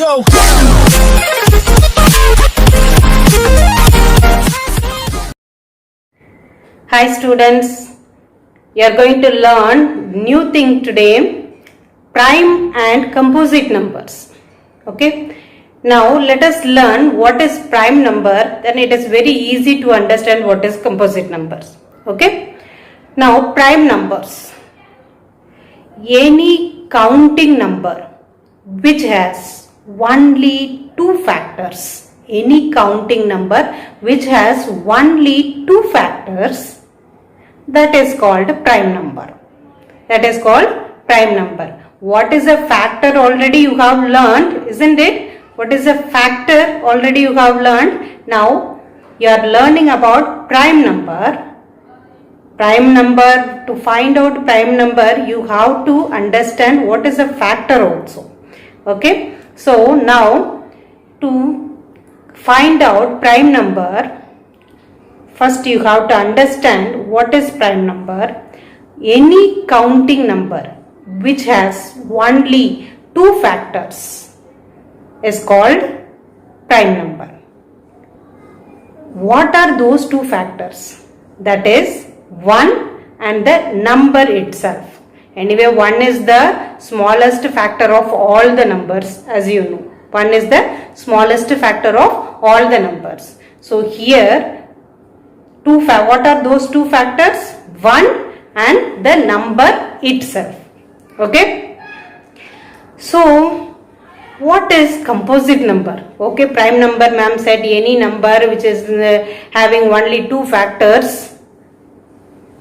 go. Hi students, you are going to learn new thing today, prime and composite numbers. Okay, now let us learn what is prime number, then it is very easy to understand what is composite numbers. Okay, now prime numbers, any counting number which has only two factors, any counting number which has only two factors, that is called prime number. That is called prime number. What is a factor already you have learned, isn't it? What is a factor already you have learned. Now you are learning about prime number. Prime number, to find out prime number you have to understand what is a factor also. Okay, so now to find out prime number, first you have to understand what is prime number. Any counting number which has only two factors is called prime number. What are those two factors? That is 1 and the number itself. Anyway, 1 is the smallest factor of all the numbers, as you know. 1 is the smallest factor of all the numbers. So here what are those two factors? 1 and the number itself. Okay. So what is composite number? Okay, prime number, ma'am said any number which is having only two factors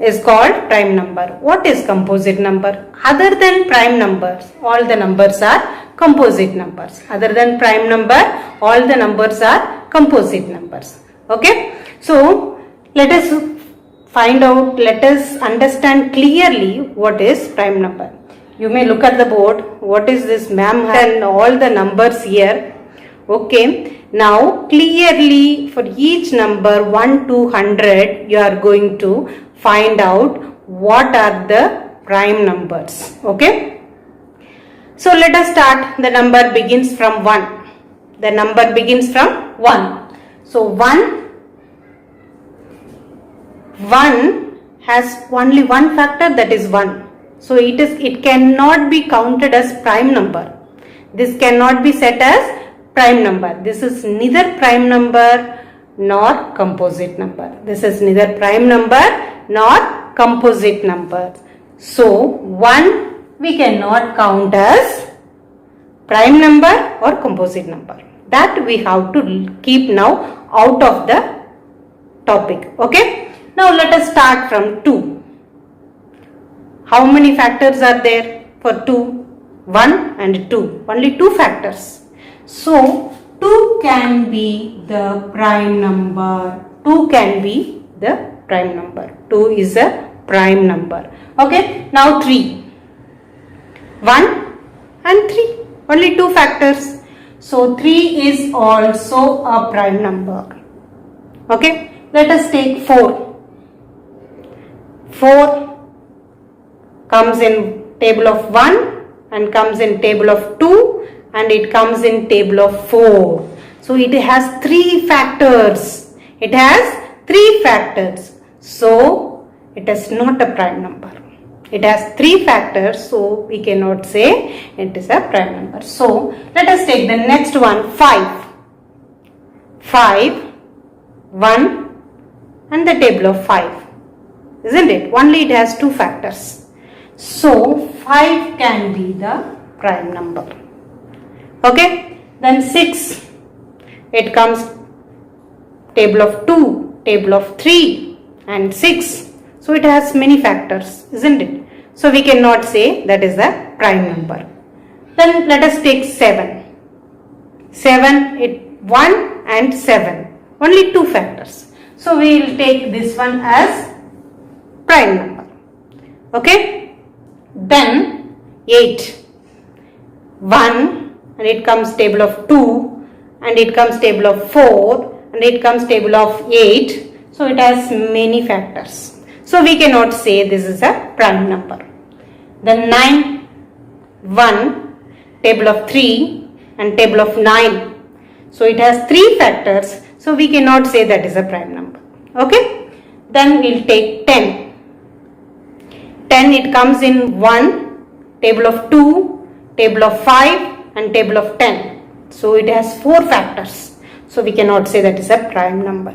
is called prime number. What is composite number? Other than prime numbers, all the numbers are composite numbers. Other than prime number, all the numbers are composite numbers. Okay. So let us find out, let us understand clearly what is prime number. You may look at the board. What is this? Ma'am and all the numbers here. Okay. Now clearly for each number 1 to 100 you are going to find out what are the prime numbers. Okay. So let us start. The number begins from 1. The number begins from 1. So 1 has only one factor, that is 1. So it cannot be counted as prime number. This cannot be set as prime number. This is neither prime number nor composite number. This is neither prime number nor composite number. So 1 we cannot count as prime number or composite number. That we have to keep now out of the topic. Okay. Now let us start from 2. How many factors are there for 2? 1 and 2. Only two factors. So 2 can be the prime number. 2 can be the prime number. 2 is a prime number. Okay. Now 3. 1 and 3. Only two factors. So 3 is also a prime number. Okay. Let us take 4. 4 comes in table of 1 and comes in table of 2 and it comes in table of 4. So it has 3 factors. It has 3 factors. So it is not a prime number. It has 3 factors, so we cannot say it is a prime number. So let us take the next one, 5. 5, 1 and the table of 5. Isn't it? Only it has 2 factors. So 5 can be the prime number. Okay. Then 6. It comes table of 2, table of 3 and 6. So it has many factors, isn't it? So we cannot say that is the prime number. Then let us take 7. 7, 1 and 7. Only 2 factors. So we will take this one as prime number. Okay. Then 8. 1 and it comes table of 2 and it comes table of 4 and it comes table of 8. So it has many factors. So we cannot say this is a prime number. Then 9, 1, table of 3 and table of 9. So it has 3 factors. So we cannot say that is a prime number. Okay. Then we'll take 10. 10 it comes in 1, table of 2, table of 5 and table of 10. So it has 4 factors. So we cannot say that is a prime number.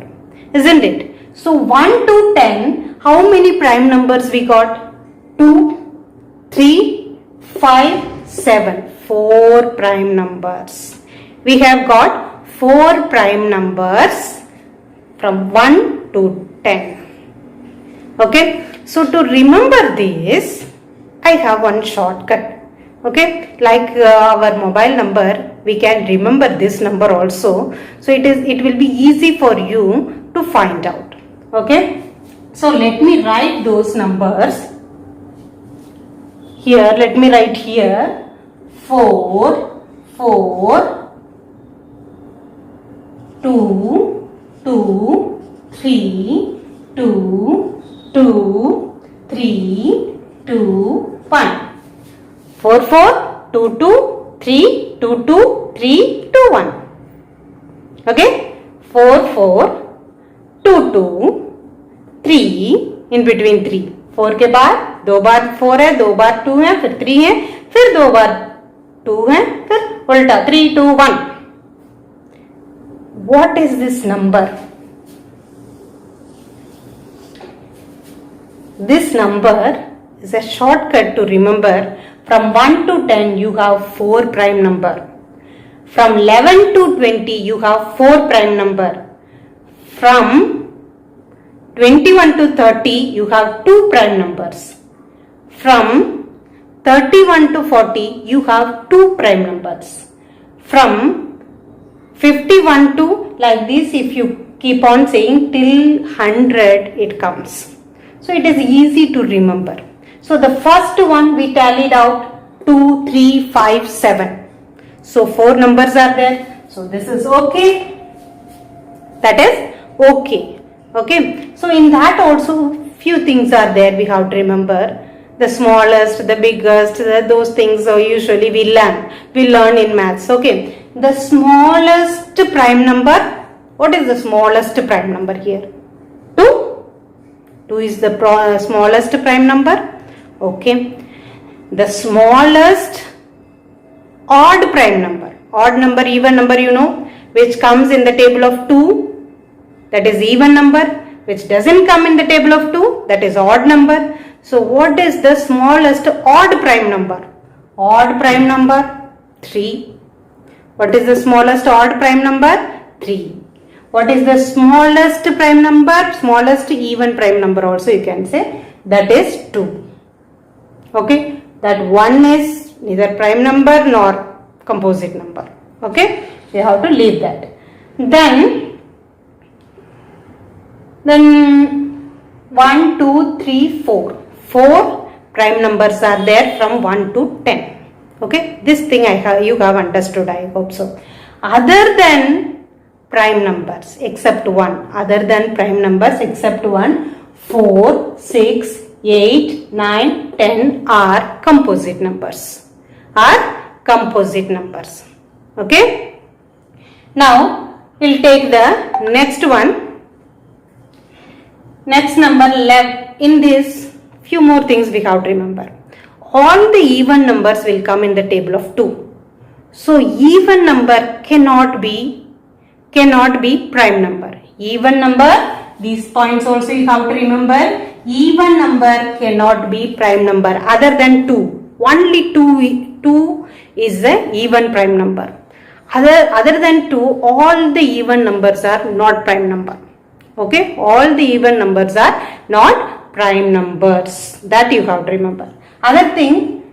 Isn't it? So 1 to 10, how many prime numbers we got? 2, 3, 5, 7. 4 prime numbers. We have got 4 prime numbers from 1 to 10. Okay. So to remember this, I have one shortcut. Okay. Like our mobile number, we can remember this number also. So it will be easy for you to find out. Okay. So let me write those numbers. Here, let me write here 4, 4, 2, 2, 3, 2, 2, 3, 2, 1. 4, 4, 2, 2, 3, 2, 2, 3, 2, 1. Okay. 4, 4, 2, 2, 3, in between 3. 4 के बाद 2 बार 4 है, 2 बार 2 है, फिर 3 है, फिर 2 बार 2 है, फिर उल्टा 3, 2, 1. What is this number? This number is a shortcut to remember. From 1 to 10 you have 4 prime number. From 11 to 20 you have 4 prime number. From 21 to 30 you have 2 prime numbers. From 31 to 40 you have 2 prime numbers. From 51 to, like this, if you keep on saying till 100 it comes. So it is easy to remember. So the first one we tallied out 2, 3, 5, 7. So 4 numbers are there. So this is okay. That is okay. Okay. So in that also few things are there we have to remember. The smallest, the biggest, those things usually we learn in maths. Okay. The smallest prime number. What is the smallest prime number here? 2. 2 is the smallest prime number. Okay. The smallest odd prime number. Odd number, even number, you know, which comes in the table of 2. That is even number. Which doesn't come in the table of 2. That is odd number. So what is the smallest odd prime number? Odd prime number 3. What is the smallest odd prime number? 3. What is the smallest prime number? Smallest even prime number also you can say. That is 2. Okay. That 1 is neither prime number nor composite number. Okay. You have to leave that. Then 1, 2, 3, 4. 4 prime numbers are there from 1 to 10. Okay, this thing you have understood, I hope so. Other than prime numbers except 1, other than prime numbers except 1, 4, 6, 8, 9, 10 are composite numbers. Okay. Now we'll take the next one. Next number 11. In this, few more things we have to remember. All the even numbers will come in the table of 2. So even number cannot be prime number. Even number, these points also you have to remember. Even number cannot be prime number other than 2. Only 2 is the even prime number. Other than 2, all the even numbers are not prime number. Okay, all the even numbers are not prime numbers. That you have to remember. Other thing,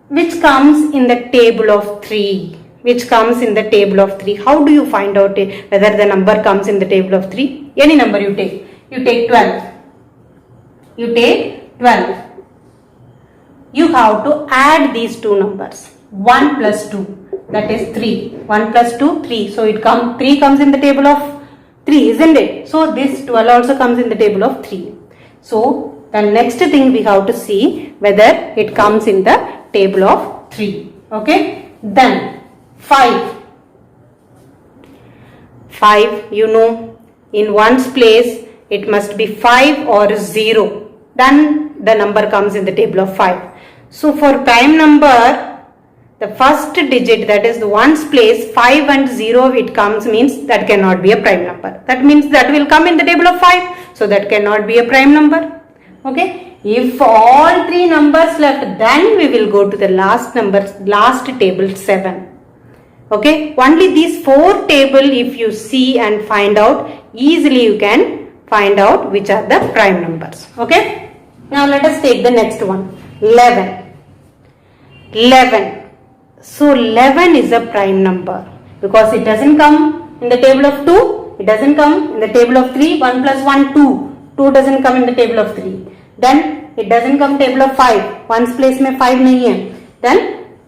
which comes in the table of 3. Which comes in the table of 3. How do you find out whether the number comes in the table of 3? Any number you take. You take 12. You take 12. You have to add these two numbers. 1 plus 2. That is 3. 1 plus 2, 3. So 3 comes in the table of 3, isn't it? So this 12 also comes in the table of 3. So the next thing we have to see whether it comes in the table of 3. Okay. Then 5. 5, you know, in ones place it must be 5 or 0. Then the number comes in the table of 5. So for prime number, the first digit, that is the ones place, 5 and 0 it comes, means that cannot be a prime number. That means that will come in the table of 5. So that cannot be a prime number. Okay. If all three numbers left, then we will go to the last number, last table 7. Okay. Only these 4 table if you see and find out, easily you can find out which are the prime numbers. Okay. Now let us take the next one. 11. 11. So 11 is a prime number because it doesn't come in the table of 2. It doesn't come in the table of 3. 1 plus 1, 2. 2 doesn't come in the table of 3. Then it doesn't come table of 5. Ones place में 5 नहीं है. Then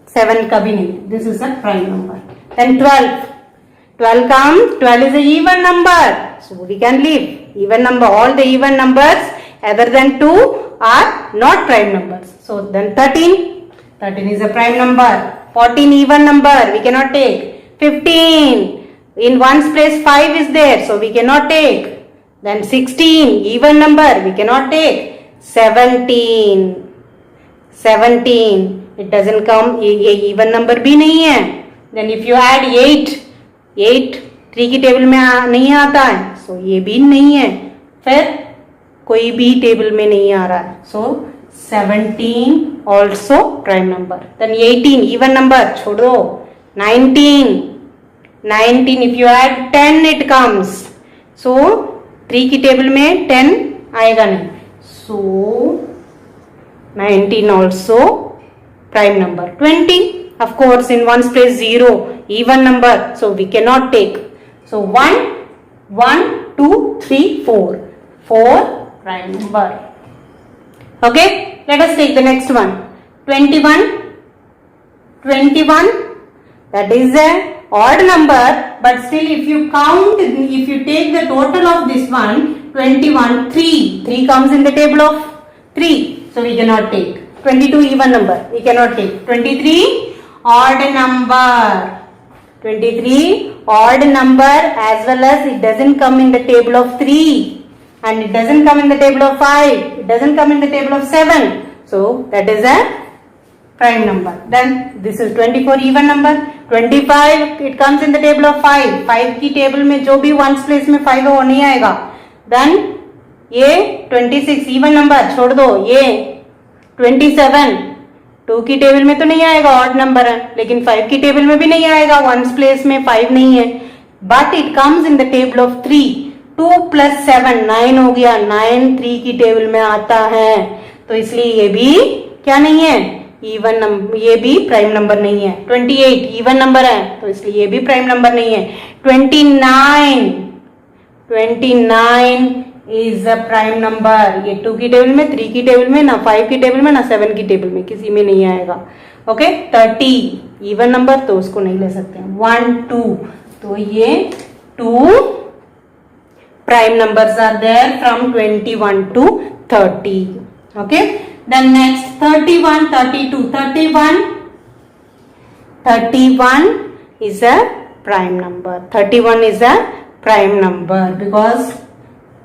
7 कभी नहीं. This is a prime number. Then 12. 12 comes. 12 is a even number. So we can leave. Even number. All the even numbers other than 2 are not prime numbers. So then 13. 13 is a prime number. 14 even number. We cannot take. 15. In ones place 5 is there. So we cannot take. Then 16 even number. We cannot take. 17. 17. It doesn't come. ये even number भी नहीं है. Then if you add 8. 8 3 की table में नहीं आता है. So ये भी नहीं है. फिर कोई भी टेबल में नहीं आ रहा है. So 17 also prime number. Then 18 even number. छोड़ दो. 19. 19 if you add 10 it comes. So 3 की टेबल में 10 आएगा नहीं. So 19 also prime number. 20 of course in ones place 0 even number. So we cannot take. So 1, 1, 2, 3, 4. 4 prime number. Okay. Let us take the next one. 21. 21. That is a odd number, but still if you count, if you take the total of this one, 21, 3. 3 comes in the table of 3. So we cannot take. 22 even number. We cannot take. 23 odd number. 23 odd number as well as it doesn't come in the table of 3. And it doesn't come in the table of 5. It doesn't come in the table of 7. So that is a prime number. Then this is 24 even number. 25 it comes in the table of 5. 5 की table में जो भी ones place में 5 है वो नहीं आएगा. Then ये 26 even number छोड़ दो. ये 27 2 की टेबल में तो नहीं आएगा, odd number है. लेकिन 5 की टेबल में भी नहीं आएगा, ones place में 5 नहीं है. But it comes in the table of 3. 2 plus 7 9 हो गया. 9 3 की टेबल में आता है. तो इसलिए ये भी क्या नहीं है, इवन नंबर. ये भी प्राइम नंबर नहीं है. 28 इवन नंबर है तो इसलिए ये भी प्राइम नंबर नहीं है. 29 इज अ प्राइम नंबर. ये 2 की टेबल में, 3 की टेबल में, ना 5 की टेबल में, ना 7 की टेबल में, किसी में नहीं आएगा. ओके. 30 इवन नंबर तो उसको नहीं ले सकते. 1 2 तो ये 2 prime numbers are there from 21 to 30. Okay. Then next 31, 32. 31 is a prime number. 31 is a prime number because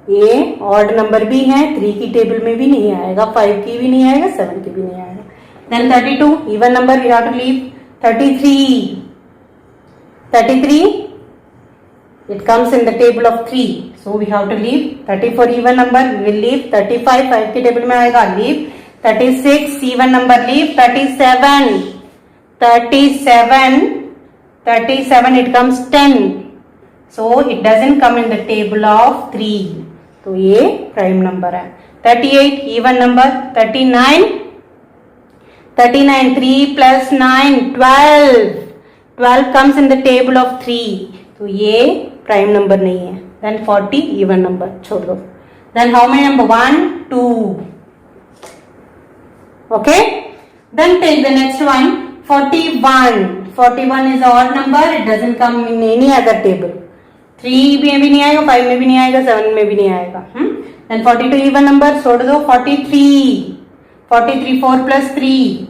ये odd number भी है. 3 की टेबल में भी नहीं आएगा, 5 की भी नहीं आएगा, 7 की भी नहीं आएगा. Then 32 even number we have to leave. 33 it comes in the table of 3. So we have to leave. 34 even number we will leave. 35 5 की टेबल में आएगा, leave. 36 even number leave. 37 it comes 10. So it doesn't come in the table of 3. तो ये prime number है. 38 even number. 39 3 plus 9 12 comes in the table of 3. तो ये prime number नहीं है. Then 40 even number छोड़ दो. Then how many number? 1 2. Okay. Then take the next one. 41 is odd number. It doesn't come in any other table. 3 में भी नहीं आएगा, 5 में भी नहीं आएगा, 7 में भी नहीं आएगा. Then 42 even number छोड़ दो. 43 4 plus 3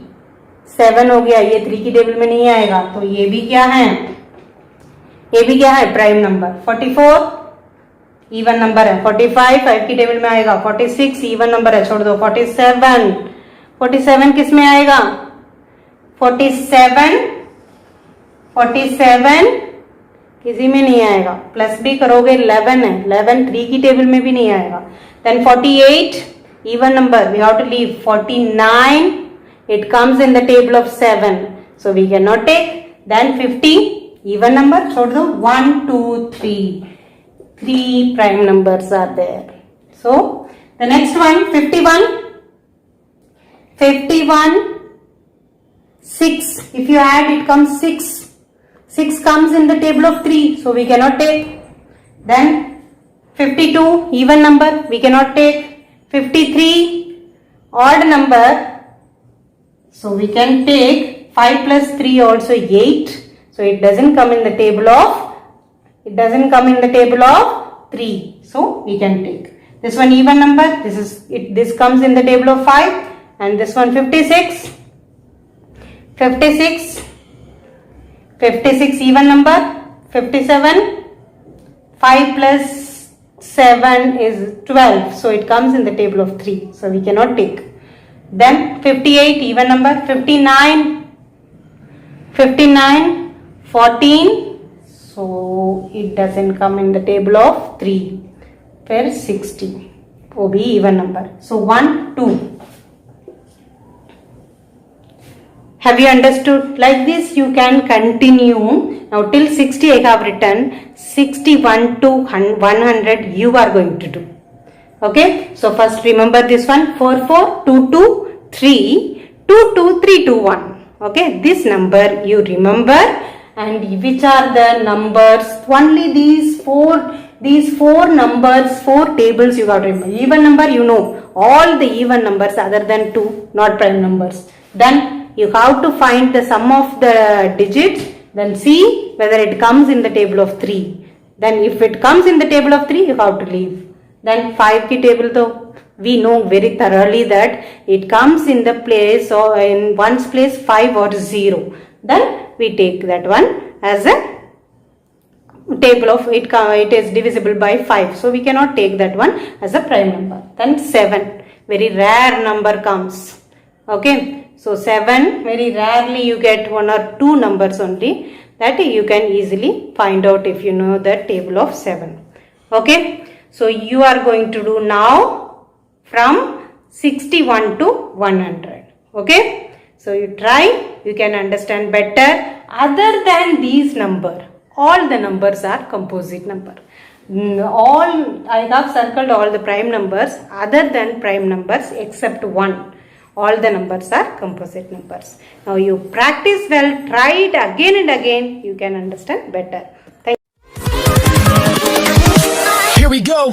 7 हो गया, ये 3 की टेबल में नहीं आएगा, तो ये भी क्या है, ये भी क्या है, प्राइम नंबर। 44 इवन नंबर है। 45 5 की टेबल में आएगा। 46 इवन नंबर है, छोड़ दो। 47 किस में आएगा, 47 किसी में नहीं आएगा। प्लस भी करोगे 11 है, 11 3 की टेबल में भी नहीं आएगा। Then 48 even number, we have to leave. 49 it comes in the table of 7, so we cannot take. Then 50 even number, छोड़ दो। 1 2 3 prime numbers are there. So the next one 51 6, if you add it comes 6 comes in the table of 3, so we cannot take. Then 52 even number, we cannot take. 53 odd number, so we can take 5 plus 3 also 8, so it doesn't come in the table of 3, so we can take. This one even number, this comes in the table of 5, and this one 56 even number. 57 5 plus 7 is 12, so it comes in the table of 3, so we cannot take. Then 58 even number. 59 14, so it doesn't come in the table of 3. Where 60, वो भी even number. So 1 2. Have you understood? Like this you can continue. Now till 60 I have written. 61 to 100 you are going to do. Okay, so first remember this one. 4 4 2 2 3 2 2 3 2 1. Okay, this number you remember, and which are the numbers, only these four numbers, 4 tables you got to remember. Even number, you know all the even numbers other than 2, not prime numbers. Then you have to find the sum of the digits, then see whether it comes in the table of 3. Then if it comes in the table of 3, you have to leave. Then 5 ki table, though we know very thoroughly that it comes in the place, or in one's place 5 or 0. Then we take that one as a table of it is divisible by 5, so we cannot take that one as a prime number. Then 7, very rare number comes. Okay, so 7 very rarely you get 1 or 2 numbers only, that you can easily find out if you know the table of 7. Okay, so you are going to do now from 61 to 100. Okay, so you try, you can understand better. Other than these number, all the numbers are composite number. All I have circled all the prime numbers other than prime numbers except 1. All the numbers are composite numbers. Now you practice well, try it again and again, you can understand better. Thank you. Here we go.